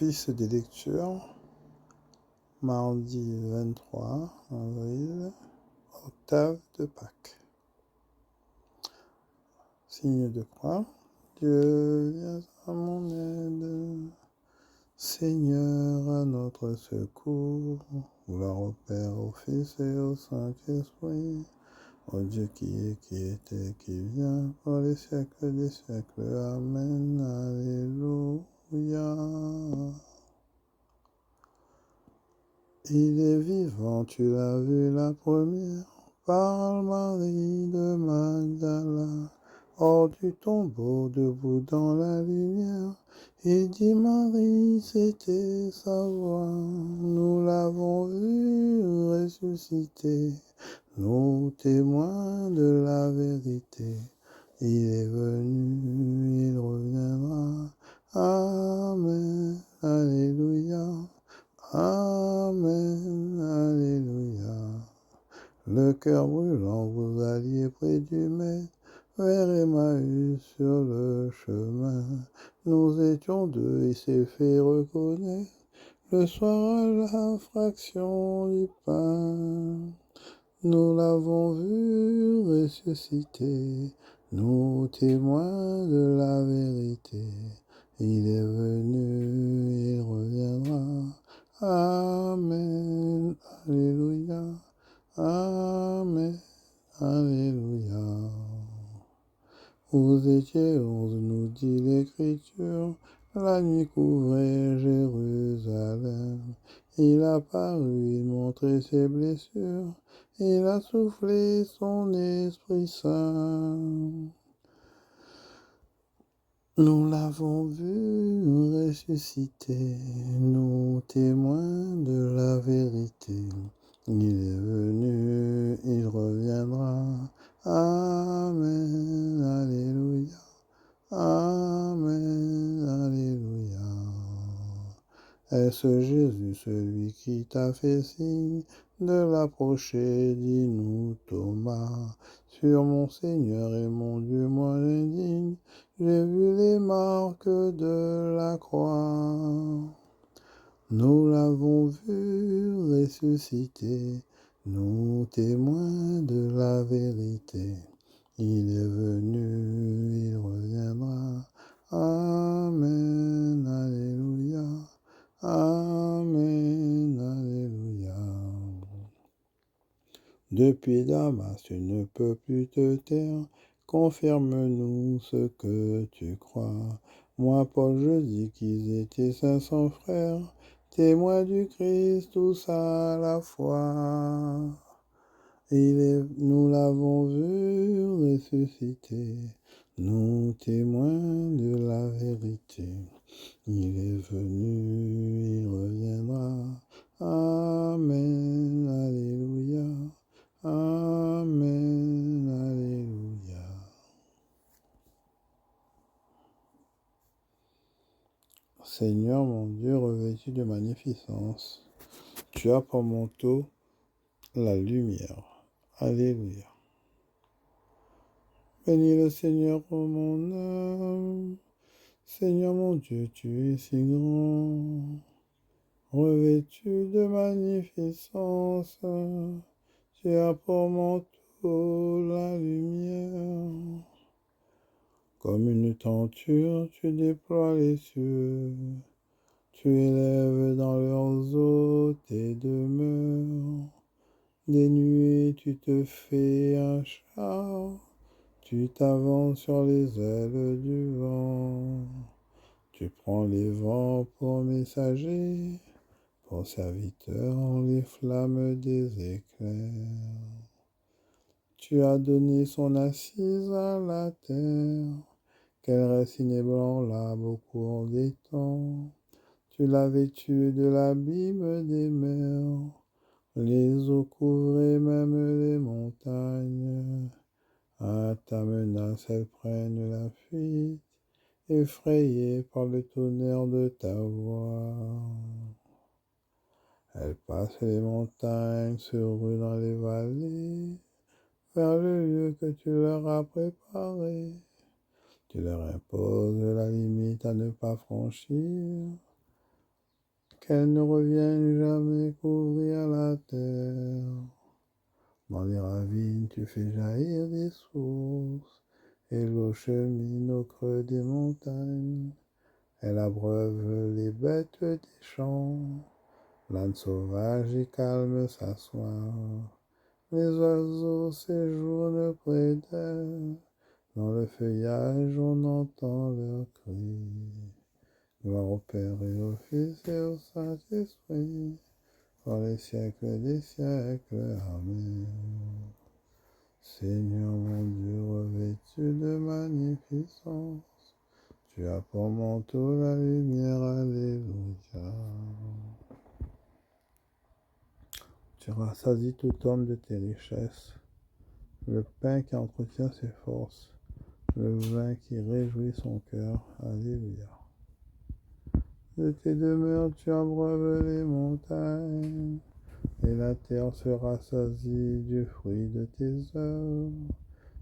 Office des lectures, mardi 23 avril, octave de Pâques. Signe de croix, Dieu vient à mon aide, Seigneur à notre secours, gloire au Père, au Fils et au Saint-Esprit, au Dieu qui est, qui était, qui vient, pour les siècles des siècles. Amen. Alléluia. Il est vivant, tu l'as vu la première, par Marie de Magdala, hors du tombeau, debout dans la lumière. Il dit Marie, c'était sa voix, nous l'avons vu ressusciter, nous témoins de la vérité. Il est venu, il reviendra. Amen, alléluia. Amen, alléluia. Le cœur brûlant, vous alliez près du maître, vers Emmaüs sur le chemin. Nous étions deux, il s'est fait reconnaître, le soir à la fraction du pain. Nous l'avons vu ressusciter, nous témoins de la vérité. Il est venu, il reviendra. Amen, alléluia, amen, alléluia. Vous étiez 11, nous dit l'Écriture, la nuit couvrait Jérusalem. Il a paru, il montrait ses blessures, il a soufflé son Esprit Saint. Nous l'avons vu ressusciter, nous témoins de la vérité. Il est venu, il reviendra. Amen, alléluia. Amen, alléluia. Est-ce Jésus, celui qui t'a fait signe de l'approcher, dis-nous Thomas. Sur mon Seigneur et mon Dieu, moi l'indigne, j'ai vu les marques de la croix. Nous l'avons vu ressusciter, nous témoins de la vérité. Il est venu, il reviendra. Amen, alléluia. Amen, alléluia. Depuis Damas, tu ne peux plus te taire, confirme-nous ce que tu crois. Moi, Paul, je dis qu'ils étaient 500 frères, témoins du Christ tous à la fois. Nous l'avons vu ressusciter, nous témoins de la vérité. Il est venu, il reviendra. Amen, alléluia. Amen, alléluia. Seigneur mon Dieu, revêtu de magnificence, tu as pour manteau la lumière. Alléluia. Bénis le Seigneur, ô mon âme. Seigneur mon Dieu, tu es si grand. Revêtu de magnificence, tu as pour manteau la lumière. Comme une tenture, tu déploies les cieux. Tu élèves dans leurs eaux tes demeures. Des nuées, tu te fais un char. Tu t'avances sur les ailes du vent. Tu prends les vents pour messagers, pour serviteurs les flammes des éclairs. Tu as donné son assise à la terre, qu'elle reste inébranlable au cours des temps. Tu l'as vêtue de l'abîme des mers, les eaux couvraient même les montagnes. À ta menace, elles prennent la fuite, effrayées par le tonnerre de ta voix. Elles passent les montagnes, se ruent dans les vallées, vers le lieu que tu leur as préparé. Tu leur imposes la limite à ne pas franchir, qu'elles ne reviennent jamais couvrir la terre. Dans les ravines, tu fais jaillir des sources, et l'eau chemine au creux des montagnes. Elle abreuve les bêtes des champs, l'âne sauvage et calme s'assoit. Les oiseaux séjournent près d'elle, dans le feuillage on entend leurs cris. Gloire au Père et au Fils et au Saint-Esprit, par les siècles des siècles. Amen. Seigneur mon Dieu, revêtu de magnificence, tu as pour manteau la lumière, alléluia. Tu rassasies tout homme de tes richesses, le pain qui entretient ses forces, le vin qui réjouit son cœur, alléluia. De tes demeures tu abreuves les montagnes, et la terre se rassasie du fruit de tes œuvres.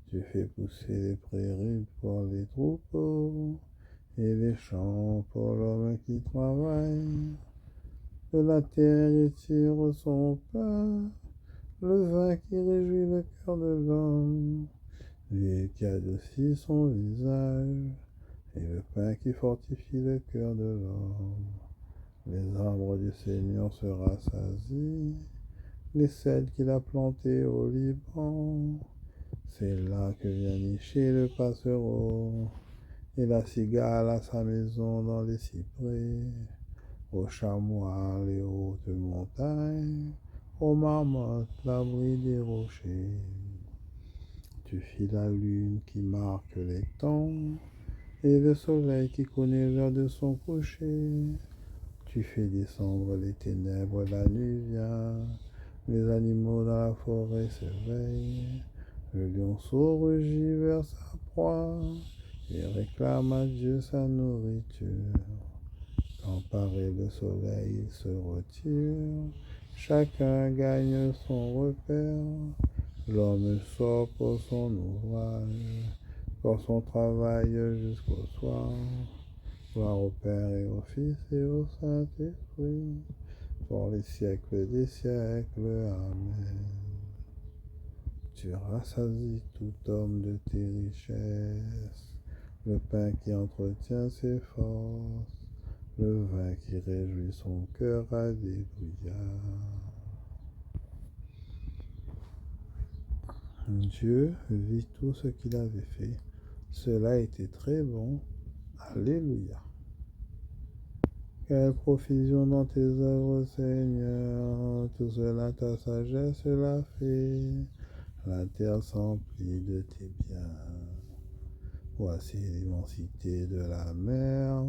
Tu fais pousser les prairies pour les troupeaux, et les champs pour l'homme qui travaille. De la terre il tire son pain, le vin qui réjouit le cœur de l'homme, l'huile qui adoucit son visage, et le pain qui fortifie le cœur de l'homme. Les arbres du Seigneur se rassasient, les cèdres qu'il a plantés au Liban. C'est là que vient nicher le passereau, et la cigale a sa maison dans les cyprès. Aux chamois les hautes montagnes, aux marmottes l'abri des rochers. Tu fis la lune qui marque les temps, et le soleil qui connaît l'heure de son coucher. Tu fais descendre les ténèbres, la nuit vient, les animaux dans la forêt s'éveillent. Le lionceau rugit vers sa proie, et réclame à Dieu sa nourriture. Quand paraît le soleil, il se retire, chacun gagne son repère. L'homme sort pour son ouvrage, pour son travail jusqu'au soir. Gloire au Père et au Fils et au Saint-Esprit, pour les siècles des siècles. Amen. Tu rassasies tout homme de tes richesses, le pain qui entretient ses forces, le vin qui réjouit son cœur, alléluia. Dieu vit tout ce qu'il avait fait, cela était très bon, alléluia. Quelle profusion dans tes œuvres, Seigneur, tout cela ta sagesse l'a fait, la terre s'emplit de tes biens. Voici l'immensité de la mer,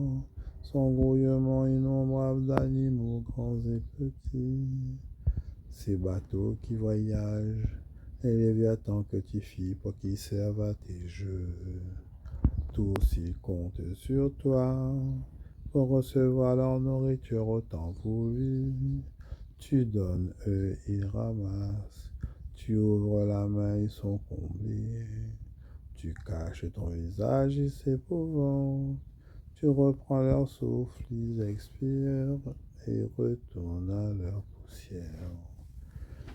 son grouillement innombrable d'animaux grands et petits, ces bateaux qui voyagent, et les léviathans que tu fis pour qu'ils servent à tes jeux. Tous ils comptent sur toi pour recevoir leur nourriture au temps voulu. Tu donnes, eux ils ramassent, tu ouvres la main, ils sont comblés. Tu caches ton visage, ils s'épouvantent. Tu reprends leur souffle, ils expirent et retournent à leur poussière.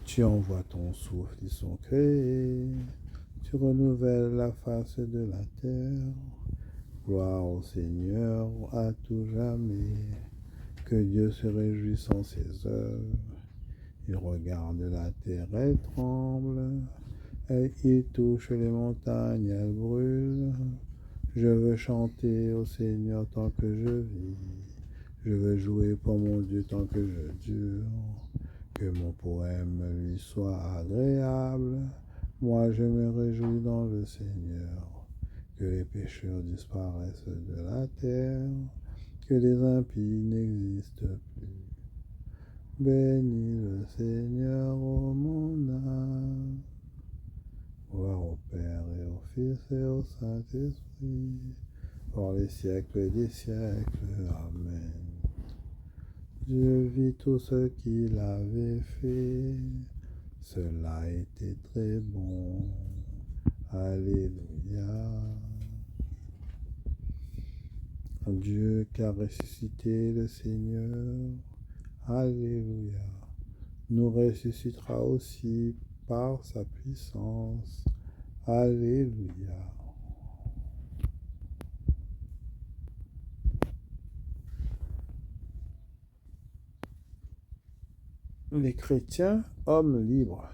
Tu envoies ton souffle, ils sont créés. Tu renouvelles la face de la terre. Gloire au Seigneur à tout jamais. Que Dieu se réjouisse en ses œuvres. Il regarde la terre et tremble. Et il touche les montagnes, elles brûlent. Je veux chanter au Seigneur tant que je vis. Je veux jouer pour mon Dieu tant que je dure. Que mon poème lui soit agréable. Moi je me réjouis dans le Seigneur. Que les pécheurs disparaissent de la terre. Que les impies n'existent plus. Bénis le Seigneur, ô mon âme. Gloire au Père et au Fils et au Saint-Esprit, pour les siècles des siècles. Amen. Dieu vit tout ce qu'il avait fait, cela était très bon. Alléluia. Dieu qui a ressuscité le Seigneur, Alléluia. Nous ressuscitera aussi par sa puissance. Alléluia. Les chrétiens, hommes libres,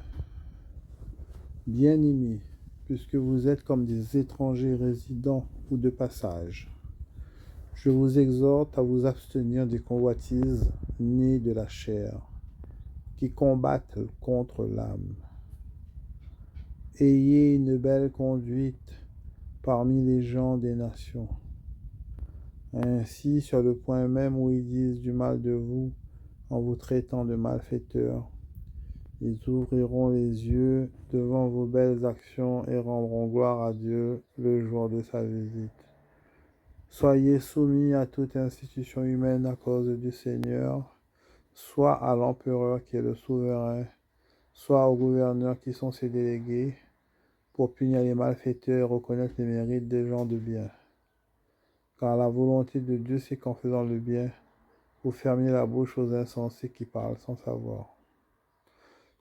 bien-aimés, puisque vous êtes comme des étrangers résidents ou de passage, je vous exhorte à vous abstenir des convoitises nées de la chair, qui combattent contre l'âme. Ayez une belle conduite parmi les gens des nations. Ainsi, sur le point même où ils disent du mal de vous, en vous traitant de malfaiteurs, ils ouvriront les yeux devant vos belles actions et rendront gloire à Dieu le jour de sa visite. Soyez soumis à toute institution humaine à cause du Seigneur, soit à l'empereur qui est le souverain, soit aux gouverneurs qui sont ses délégués, pour punir les malfaiteurs et reconnaître les mérites des gens de bien. Car la volonté de Dieu, c'est qu'en faisant le bien, vous fermiez la bouche aux insensés qui parlent sans savoir.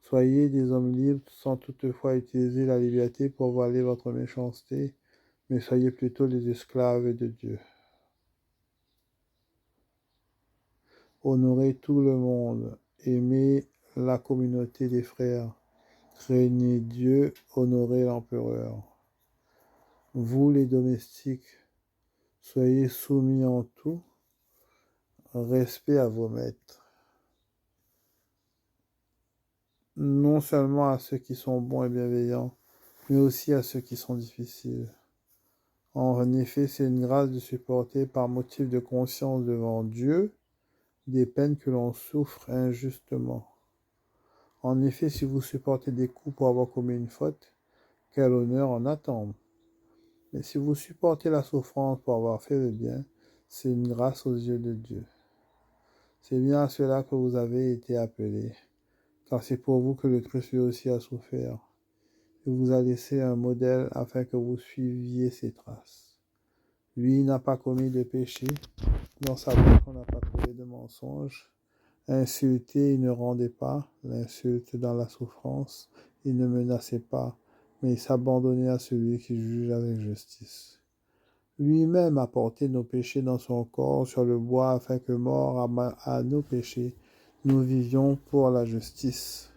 Soyez des hommes libres sans toutefois utiliser la liberté pour voiler votre méchanceté, mais soyez plutôt les esclaves de Dieu. Honorez tout le monde, aimez la communauté des frères, craignez Dieu, honorez l'empereur. Vous les domestiques, soyez soumis en tout, respect à vos maîtres. Non seulement à ceux qui sont bons et bienveillants, mais aussi à ceux qui sont difficiles. En effet, c'est une grâce de supporter par motif de conscience devant Dieu des peines que l'on souffre injustement. En effet, si vous supportez des coups pour avoir commis une faute, quel honneur en attendre. Mais si vous supportez la souffrance pour avoir fait le bien, c'est une grâce aux yeux de Dieu. C'est bien à cela que vous avez été appelés, car c'est pour vous que le Christ lui aussi a souffert. Il vous a laissé un modèle afin que vous suiviez ses traces. Lui n'a pas commis de péché, dans sa bouche on n'a pas trouvé de mensonge. Insulté, il ne rendait pas l'insulte dans la souffrance, il ne menaçait pas, mais il s'abandonnait à celui qui juge avec justice. Lui-même a porté nos péchés dans son corps sur le bois, afin que, mort à nos péchés, nous vivions pour la justice.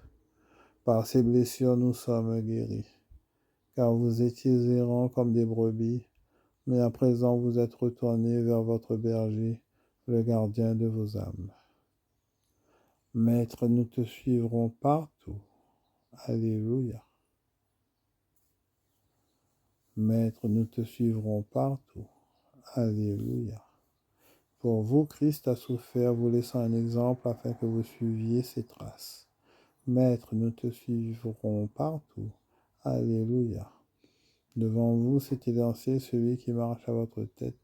Par ses blessures, nous sommes guéris. Car vous étiez errants comme des brebis, mais à présent vous êtes retournés vers votre berger, le gardien de vos âmes. Maître, nous te suivrons partout. Alléluia. Maître, nous te suivrons partout. Alléluia. Pour vous, Christ a souffert, vous laissant un exemple afin que vous suiviez ses traces. Maître, nous te suivrons partout. Alléluia. Devant vous s'est élancé celui qui marche à votre tête.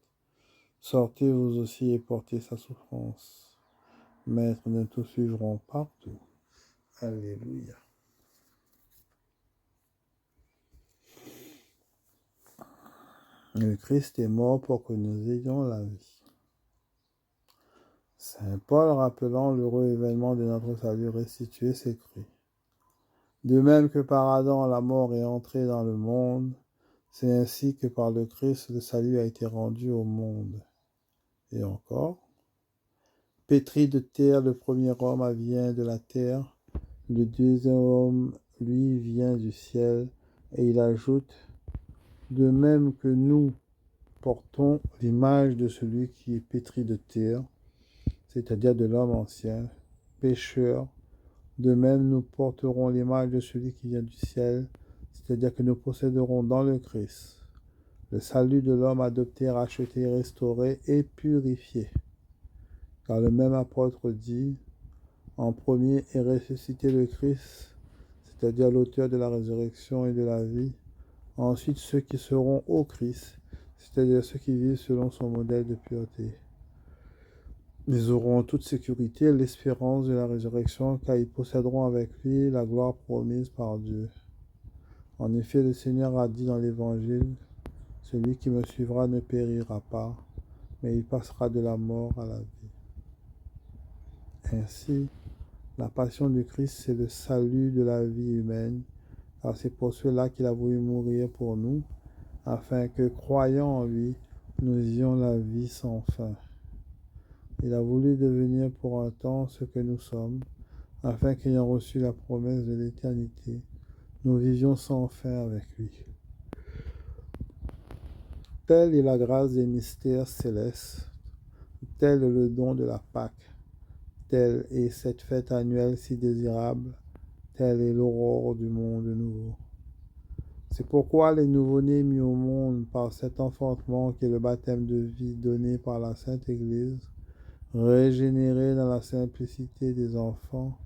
Sortez vous aussi et portez sa souffrance. Maître, nous te suivrons partout. Alléluia. Le Christ est mort pour que nous ayons la vie. Saint Paul, rappelant l'heureux événement de notre salut restitué, s'écrie: de même que par Adam la mort est entrée dans le monde, c'est ainsi que par le Christ le salut a été rendu au monde. Et encore, pétri de terre, le premier homme vient de la terre, le deuxième homme, lui, vient du ciel. Et il ajoute: de même que nous portons l'image de celui qui est pétri de terre, c'est-à-dire de l'homme ancien, pécheur, de même nous porterons l'image de celui qui vient du ciel, c'est-à-dire que nous posséderons dans le Christ le salut de l'homme adopté, racheté, restauré et purifié. Car le même apôtre dit: en premier est ressuscité le Christ, c'est-à-dire l'auteur de la résurrection et de la vie. Ensuite, ceux qui seront au Christ, c'est-à-dire ceux qui vivent selon son modèle de pureté. Ils auront en toute sécurité l'espérance de la résurrection, car ils posséderont avec lui la gloire promise par Dieu. En effet, le Seigneur a dit dans l'Évangile: celui qui me suivra ne périra pas, mais il passera de la mort à la vie. Ainsi, la passion du Christ, c'est le salut de la vie humaine, car c'est pour cela qu'il a voulu mourir pour nous, afin que, croyant en lui, nous ayons la vie sans fin. Il a voulu devenir pour un temps ce que nous sommes, afin qu'ayant reçu la promesse de l'éternité, nous vivions sans fin avec lui. Telle est la grâce des mystères célestes, tel est le don de la Pâque, telle est cette fête annuelle si désirable, telle est l'aurore du monde nouveau. C'est pourquoi les nouveau-nés mis au monde par cet enfantement qui est le baptême de vie donné par la Sainte Église, régénérés dans la simplicité des enfants,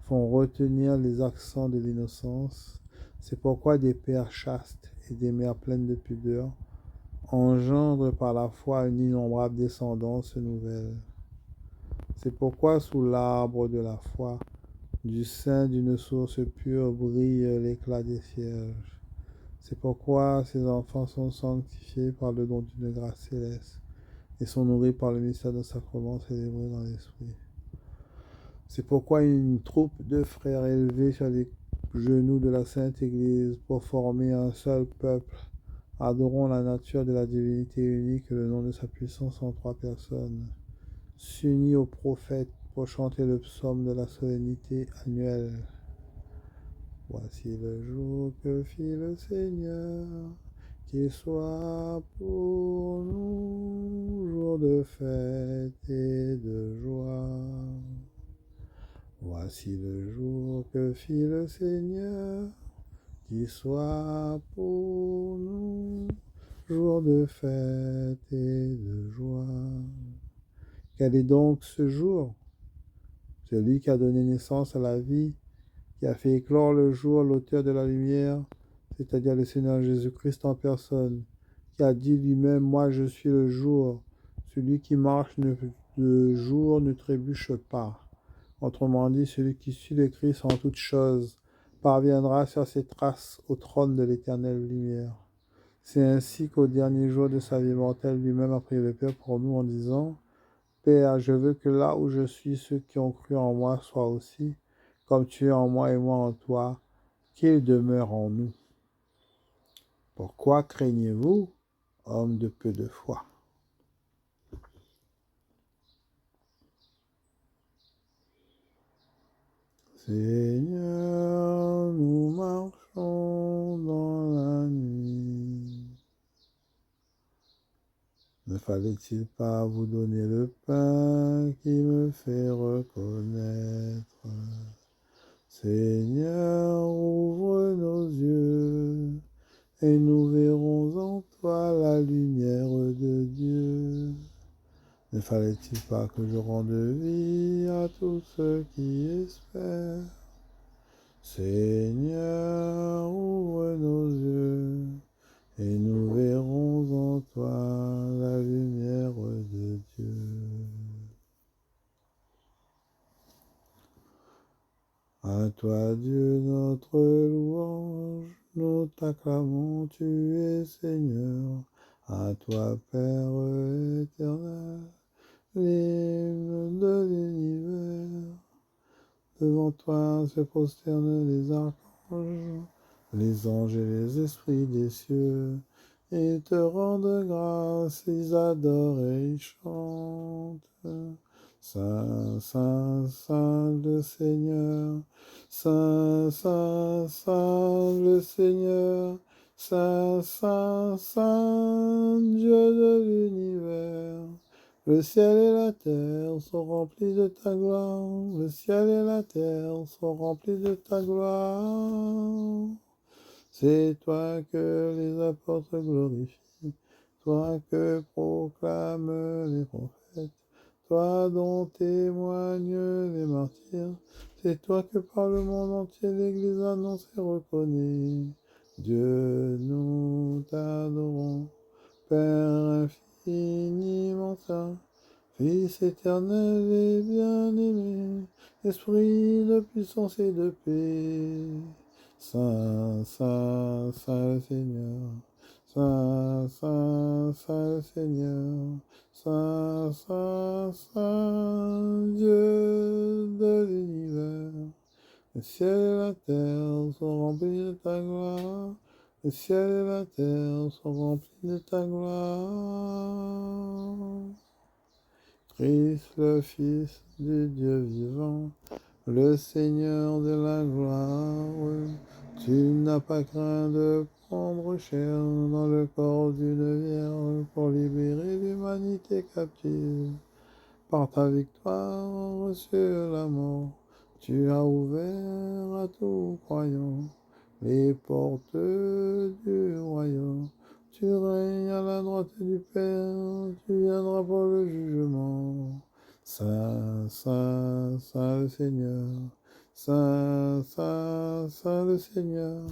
font retenir les accents de l'innocence. C'est pourquoi des pères chastes et des mères pleines de pudeur engendrent par la foi une innombrable descendance nouvelle. C'est pourquoi sous l'arbre de la foi, du sein d'une source pure brille l'éclat des cierges. C'est pourquoi ces enfants sont sanctifiés par le don d'une grâce céleste et sont nourris par le mystère d'un sacrement célébré dans l'esprit. C'est pourquoi une troupe de frères élevés sur les genoux de la Sainte Église pour former un seul peuple, adorons la nature de la divinité unique et le nom de sa puissance en trois personnes, s'unit aux prophètes pour chanter le psaume de la solennité annuelle. Voici le jour que fit le Seigneur, qu'il soit pour nous jour de fête et de joie. Voici le jour que fit le Seigneur, qu'il soit pour nous jour de fête et de joie. Quel est donc ce jour? Celui qui a donné naissance à la vie, qui a fait éclore le jour, l'auteur de la lumière, c'est-à-dire le Seigneur Jésus-Christ en personne, qui a dit lui-même, moi je suis le jour, celui qui marche le jour ne trébuche pas. Autrement dit, celui qui suit le Christ en toutes choses parviendra sur ses traces au trône de l'éternelle lumière. C'est ainsi qu'au dernier jour de sa vie mortelle, lui-même a prié le Père pour nous en disant, Père, je veux que là où je suis, ceux qui ont cru en moi soient aussi, comme tu es en moi et moi en toi, qu'ils demeurent en nous. Pourquoi craignez-vous, hommes de peu de foi? Seigneur, nous marchons dans la nuit. Ne fallait-il pas vous donner le pain qui me fait reconnaître? Seigneur, ouvre nos yeux, et nous verrons en toi la lumière de Dieu. Ne fallait-il pas que je rende vie à tous ceux qui espèrent? Seigneur, ouvre nos yeux, et nous verrons en toi la lumière de Dieu. À toi, Dieu, notre louange, nous t'acclamons, tu es Seigneur. À toi, Père éternel, l'hymne de l'univers. Devant toi se prosternent les archanges, les anges et les esprits des cieux, et te rendent grâce, ils adorent et ils chantent. Saint, Saint, Saint le Seigneur, Saint, Saint, Saint le Seigneur, Saint, Saint, Saint, Dieu de l'univers. Le ciel et la terre sont remplis de ta gloire, le ciel et la terre sont remplis de ta gloire. C'est toi que les apôtres glorifient, toi que proclament les prophètes, toi dont témoignent les martyrs, c'est toi que par le monde entier l'Église annonce et reconnaît. Dieu, nous t'adorons, Père infiniment saint, Fils éternel et bien-aimé, Esprit de puissance et de paix. Saint, Saint, Saint le Seigneur, Saint, Saint, Saint le Seigneur, Saint, Saint, Saint Dieu ciel et la terre sont remplis de ta gloire. Le ciel et la terre sont remplis de ta gloire. Christ, le Fils du Dieu vivant, le Seigneur de la gloire, tu n'as pas craint de prendre chair dans le corps d'une vierge pour libérer l'humanité captive. Par ta victoire sur la mort, tu as ouvert à tout croyant les portes du royaume. Tu règnes à la droite du Père, tu viendras pour le jugement. Saint, Saint, Saint le Seigneur, Saint, Saint, Saint le Seigneur,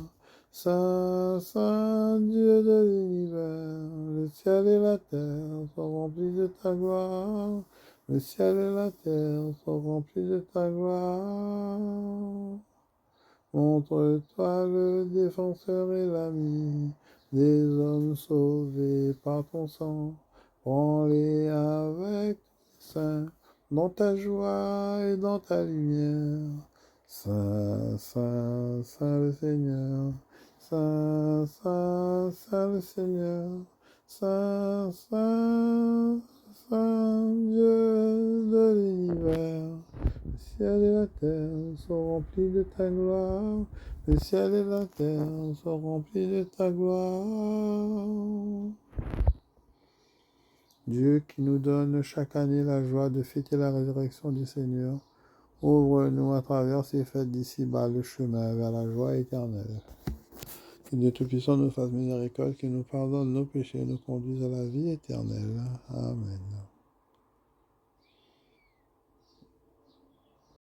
Saint, Saint Dieu de l'univers, le ciel et la terre sont remplis de ta gloire. Le ciel et la terre sont remplis de ta gloire. Montre-toi le défenseur et l'ami des hommes sauvés par ton sang. Prends-les avec saint dans ta joie et dans ta lumière. Saint, Saint, Saint le Seigneur. Saint, Saint, Saint le Seigneur. Saint, Saint, Saint Dieu de l'univers. Le ciel et la terre sont remplis de ta gloire. Le ciel et la terre sont remplis de ta gloire. Dieu qui nous donne chaque année la joie de fêter la résurrection du Seigneur, ouvre-nous à travers ces fêtes d'ici-bas le chemin vers la joie éternelle. Que Dieu Tout-Puissant nous fasse miséricorde, qu'il nous pardonne nos péchés et nous conduise à la vie éternelle. Amen.